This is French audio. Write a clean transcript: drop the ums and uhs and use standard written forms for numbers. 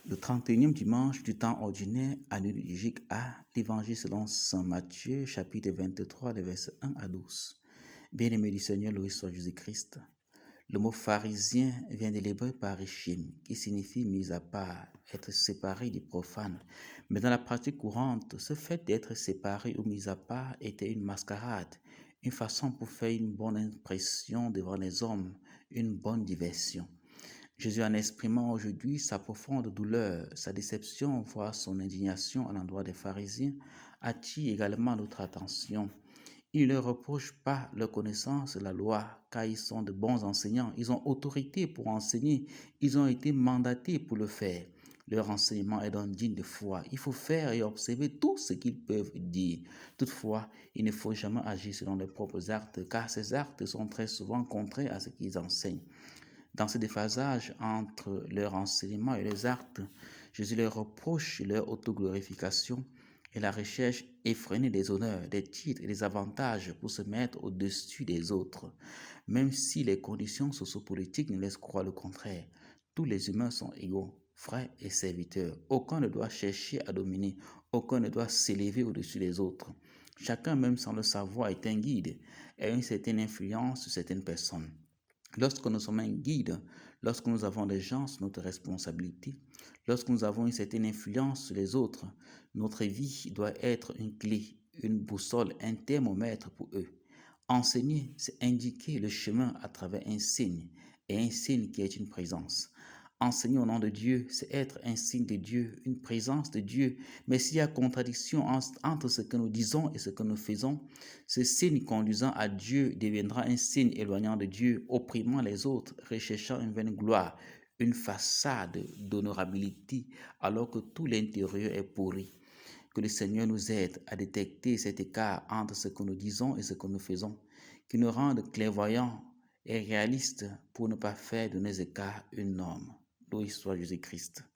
Le 31e dimanche du temps ordinaire, année liturgique A, l'Évangile selon saint Matthieu, chapitre 23, les versets 1 à 12. Bien-aimé du Seigneur, loué soit Jésus-Christ. Le mot pharisien vient de l'hébreu parishim, qui signifie mis à part, être séparé du profane. Mais dans la pratique courante, ce fait d'être séparé ou mis à part était une mascarade, une façon pour faire une bonne impression devant les hommes, une bonne diversion. Jésus, en exprimant aujourd'hui sa profonde douleur, sa déception, voire son indignation à l'endroit des pharisiens, attire également notre attention. Il ne leur reproche pas leur connaissance de la loi, car ils sont de bons enseignants. Ils ont autorité pour enseigner. Ils ont été mandatés pour le faire. Leur enseignement est donc digne de foi. Il faut faire et observer tout ce qu'ils peuvent dire. Toutefois, il ne faut jamais agir selon leurs propres actes, car ces actes sont très souvent contraires à ce qu'ils enseignent. Dans ce déphasage entre leur enseignement et les actes, Jésus leur reproche leur autoglorification et la recherche effrénée des honneurs, des titres et des avantages pour se mettre au-dessus des autres. Même si les conditions sociopolitiques nous laissent croire le contraire, tous les humains sont égaux, frères et serviteurs. Aucun ne doit chercher à dominer, aucun ne doit s'élever au-dessus des autres. Chacun, même sans le savoir, est un guide et a une certaine influence sur certaines personnes. Lorsque nous sommes un guide, lorsque nous avons des gens sous notre responsabilité, lorsque nous avons une certaine influence sur les autres, notre vie doit être une clé, une boussole, un thermomètre pour eux. Enseigner, c'est indiquer le chemin à travers un signe, et un signe qui est une présence. Enseigner au nom de Dieu, c'est être un signe de Dieu, une présence de Dieu. Mais s'il y a contradiction entre ce que nous disons et ce que nous faisons, ce signe conduisant à Dieu deviendra un signe éloignant de Dieu, opprimant les autres, recherchant une vaine gloire, une façade d'honorabilité, alors que tout l'intérieur est pourri. Que le Seigneur nous aide à détecter cet écart entre ce que nous disons et ce que nous faisons, qui nous rende clairvoyants et réalistes pour ne pas faire de nos écarts une norme. Loué soit Jésus-Christ.